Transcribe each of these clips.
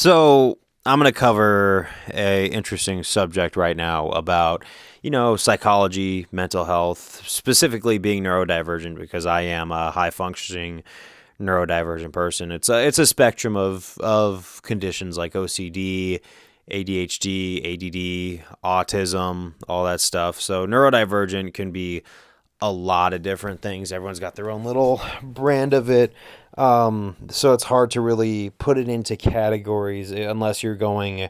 So I'm going to cover a interesting subject right now about, psychology, mental health, specifically being neurodivergent because I am a high functioning neurodivergent person. It's a spectrum of conditions like OCD, ADHD, ADD, autism, all that stuff. So neurodivergent can be a lot of different things. Everyone's got their own little brand of it. So it's hard to really put it into categories unless you're going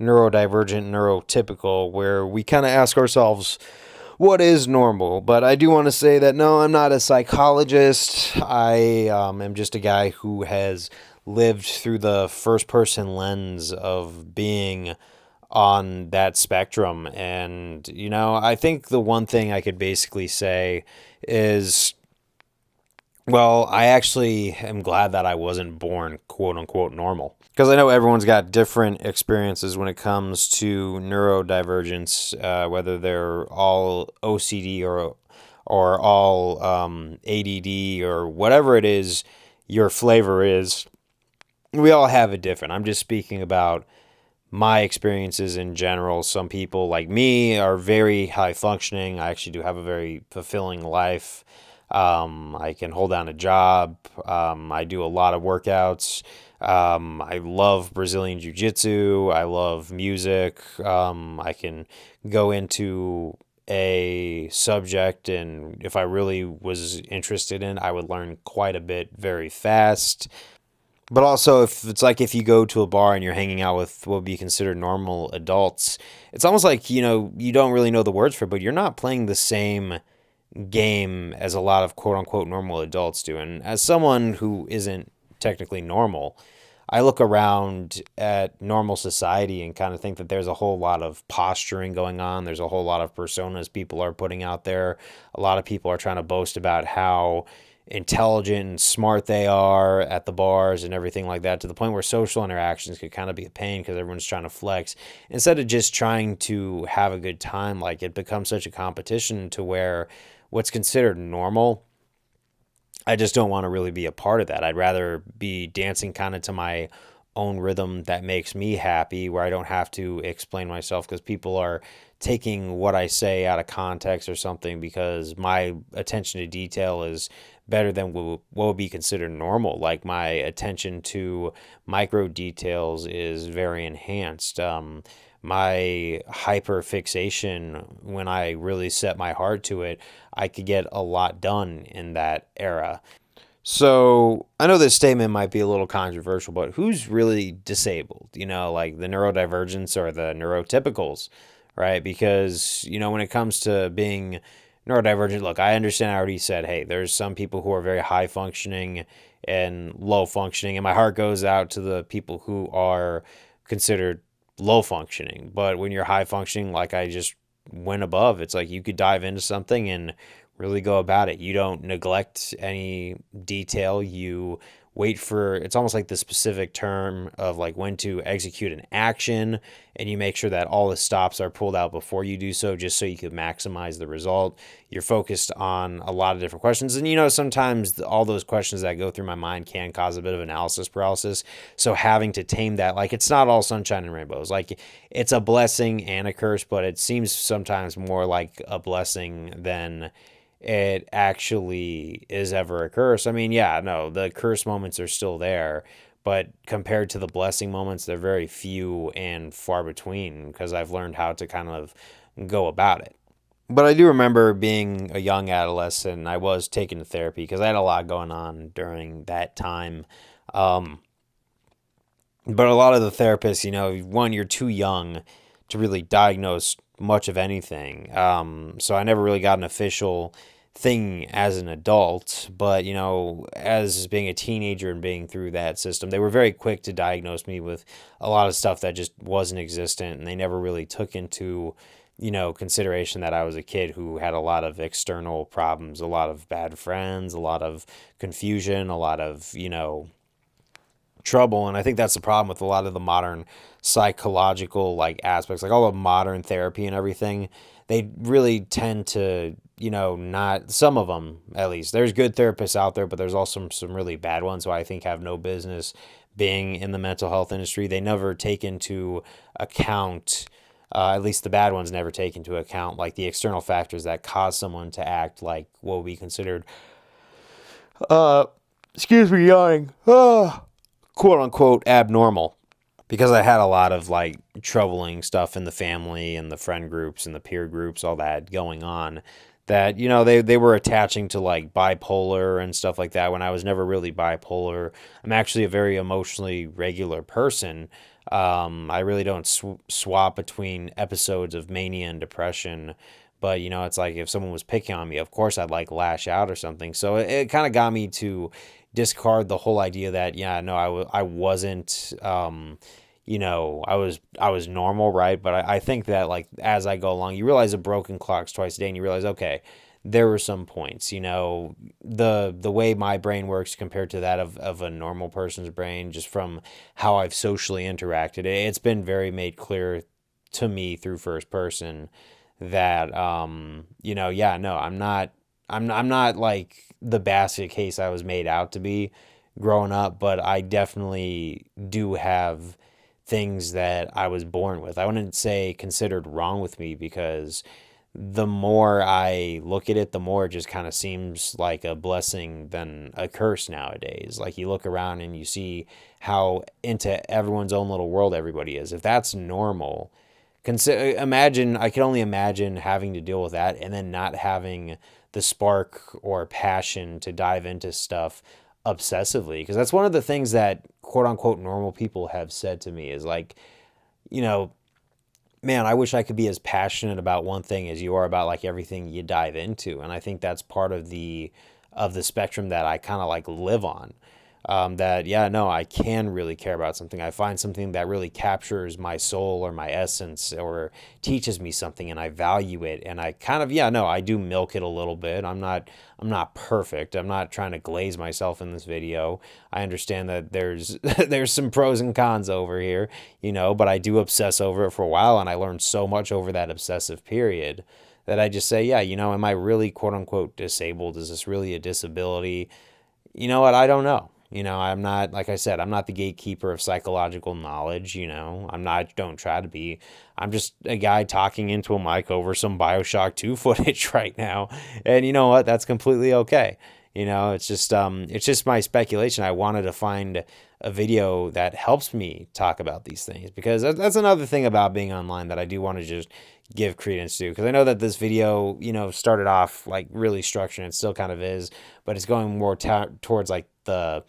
neurodivergent, neurotypical, where we kind of ask ourselves, what is normal? But I do want to say that no, I'm not a psychologist. I am just a guy who has lived through the first person lens of being on that spectrum. And, I think the one thing I could basically say is, well, I actually am glad that I wasn't born quote unquote normal. Because I know everyone's got different experiences when it comes to neurodivergence, whether they're all OCD or all ADD or whatever it is your flavor is. We all have it different. I'm just speaking about my experiences in general. Some people like me are very high functioning. I actually do have a very fulfilling life. I can hold down a job. I do a lot of workouts. I love Brazilian Jiu Jitsu. I love music. I can go into a subject, and if I really was interested in, I would learn quite a bit very fast. But also, if you go to a bar and you're hanging out with what would be considered normal adults, it's almost like, you don't really know the words for it, but you're not playing the same game as a lot of quote unquote normal adults do. And as someone who isn't technically normal, I look around at normal society and kind of think that there's a whole lot of posturing going on. There's a whole lot of personas people are putting out there. A lot of people are trying to boast about how intelligent and smart they are at the bars and everything like that, to the point where social interactions could kind of be a pain because everyone's trying to flex instead of just trying to have a good time. Like, it becomes such a competition to where what's considered normal, I just don't want to really be a part of that. I'd rather be dancing kind of to my own rhythm that makes me happy, where I don't have to explain myself because people are taking what I say out of context or something, because my attention to detail is better than what would be considered normal. Like, my attention to micro details is very enhanced. My hyper fixation, when I really set my heart to it, I could get a lot done in that era. So I know this statement might be a little controversial, but who's really disabled? Like the neurodivergents or the neurotypicals, right? Because, when it comes to being neurodivergent, look, I understand. I already said, hey, there's some people who are very high functioning and low functioning, and my heart goes out to the people who are considered low functioning. But when you're high functioning, like I just went above, it's like you could dive into something and really go about it. You don't neglect any detail. You wait for, it's almost like the specific term of like when to execute an action, and you make sure that all the stops are pulled out before you do so, just so you can maximize the result. You're focused on a lot of different questions, and sometimes all those questions that go through my mind can cause a bit of analysis paralysis. So having to tame that, like, it's not all sunshine and rainbows. Like, it's a blessing and a curse, but it seems sometimes more like a blessing than it actually is ever a curse. I mean, yeah, no, the curse moments are still there, but compared to the blessing moments, they're very few and far between, because I've learned how to kind of go about it. But I do remember being a young adolescent, and I was taken to therapy because I had a lot going on during that time. Um, but a lot of the therapists, one, you're too young to really diagnose much of anything. So I never really got an official thing as an adult, but as being a teenager and being through that system, they were very quick to diagnose me with a lot of stuff that just wasn't existent, and they never really took into consideration that I was a kid who had a lot of external problems, a lot of bad friends, a lot of confusion, a lot of trouble. And I think that's the problem with a lot of the modern psychological like aspects, like all the modern therapy and everything. They really tend to, not, some of them at least. There's good therapists out there, but there's also some really bad ones who I think have no business being in the mental health industry. They never take into account, at least the bad ones never take into account, like the external factors that cause someone to act like what would be considered, uh, excuse me, yawning, quote unquote, abnormal. Because I had a lot of like troubling stuff in the family and the friend groups and the peer groups, all that going on, that, they were attaching to like bipolar and stuff like that when I was never really bipolar. I'm actually a very emotionally regular person. I really don't swap between episodes of mania and depression. But, it's like if someone was picking on me, of course I'd like lash out or something. So it kind of got me to discard the whole idea that, yeah, no, I wasn't, I was normal, right? But I think that like as I go along, you realize a broken clock's twice a day, and you realize, okay, there were some points, the way my brain works compared to that of a normal person's brain, just from how I've socially interacted. It's been very made clear to me through first person that yeah, no, I'm not like the basket case I was made out to be growing up, but I definitely do have things that I was born with. I wouldn't say considered wrong with me, because the more I look at it, the more it just kind of seems like a blessing than a curse nowadays. Like you look around and you see how into everyone's own little world everybody is. If that's normal, imagine, I can only imagine having to deal with that and then not having the spark or passion to dive into stuff obsessively. Because that's one of the things that quote unquote normal people have said to me is like, you know, man, I wish I could be as passionate about one thing as you are about like everything you dive into. And I think that's part of the spectrum that I kind of like live on. That, yeah, no, I can really care about something. I find something that really captures my soul or my essence or teaches me something, and I value it. And I kind of, yeah, no, I do milk it a little bit. I'm not perfect. I'm not trying to glaze myself in this video. I understand that there's there's some pros and cons over here, but I do obsess over it for a while, and I learned so much over that obsessive period that I just say, yeah, am I really quote unquote disabled? Is this really a disability? You know what? I don't know. I'm not, like I said, I'm not the gatekeeper of psychological knowledge. I'm not, don't try to be. I'm just a guy talking into a mic over some Bioshock 2 footage right now. And you know what? That's completely okay. It's just my speculation. I wanted to find a video that helps me talk about these things, because that's another thing about being online that I do want to just give credence to, because I know that this video, started off like really structured, and it still kind of is, but it's going more towards like the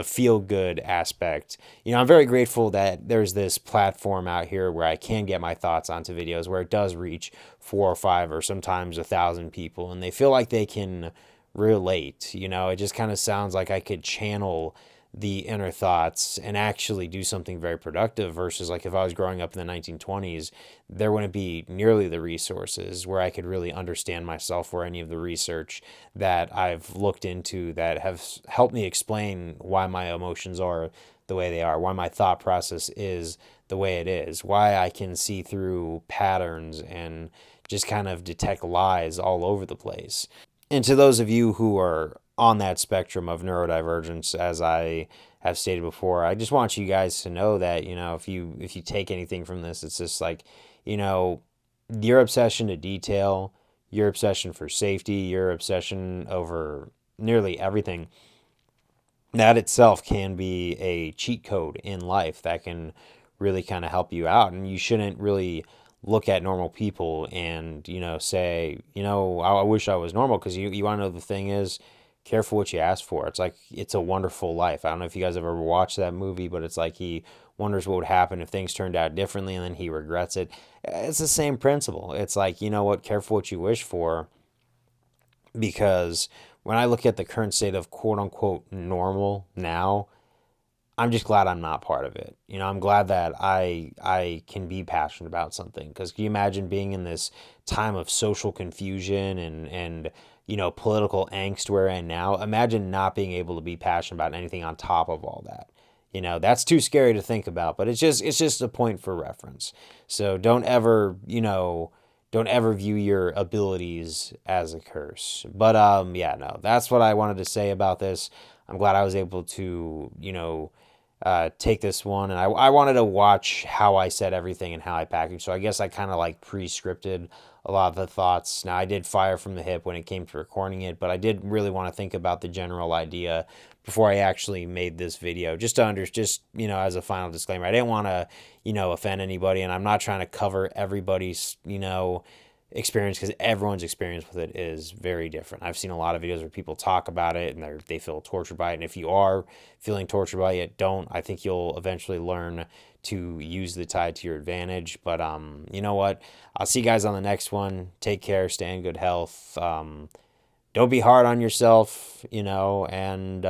feel good aspect. I'm very grateful that there's this platform out here where I can get my thoughts onto videos where it does reach 4 or 5 or sometimes 1,000 people, and they feel like they can relate. It just kind of sounds like I could channel the inner thoughts and actually do something very productive, versus like if I was growing up in the 1920s, there wouldn't be nearly the resources where I could really understand myself, or any of the research that I've looked into that have helped me explain why my emotions are the way they are, why my thought process is the way it is, why I can see through patterns and just kind of detect lies all over the place. And to those of you who are on that spectrum of neurodivergence, as I have stated before, I just want you guys to know that, if you take anything from this, it's just like, your obsession to detail, your obsession for safety, your obsession over nearly everything, that itself can be a cheat code in life that can really kind of help you out. And you shouldn't really look at normal people and, say, I wish I was normal, because you want to know the thing is, careful what you ask for. It's like It's a Wonderful Life. I don't know if you guys have ever watched that movie, but it's like he wonders what would happen if things turned out differently, and then he regrets it. It's the same principle. It's like, what, careful what you wish for, because when I look at the current state of quote unquote normal now, I'm just glad I'm not part of it. I'm glad that I can be passionate about something. Because can you imagine being in this time of social confusion and political angst we're in now? Imagine not being able to be passionate about anything on top of all that. That's too scary to think about, but it's just a point for reference. So don't ever view your abilities as a curse. But yeah, no, that's what I wanted to say about this. I'm glad I was able to, take this one, and I wanted to watch how I said everything and how I packaged. So I guess I kind of like pre-scripted a lot of the thoughts. Now I did fire from the hip when it came to recording it, but I did really want to think about the general idea before I actually made this video, just to just as a final disclaimer. I didn't want to offend anybody, and I'm not trying to cover everybody's experience, because everyone's experience with it is very different. I've seen a lot of videos where people talk about it and they feel tortured by it. And if you are feeling tortured by it, don't. I think you'll eventually learn to use the tide to your advantage. But you know what? I'll see you guys on the next one. Take care. Stay in good health. Don't be hard on yourself. And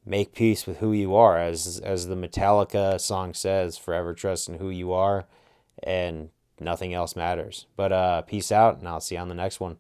make peace with who you are, as the Metallica song says. Forever trust in who you are, and nothing else matters. But peace out, and I'll see you on the next one.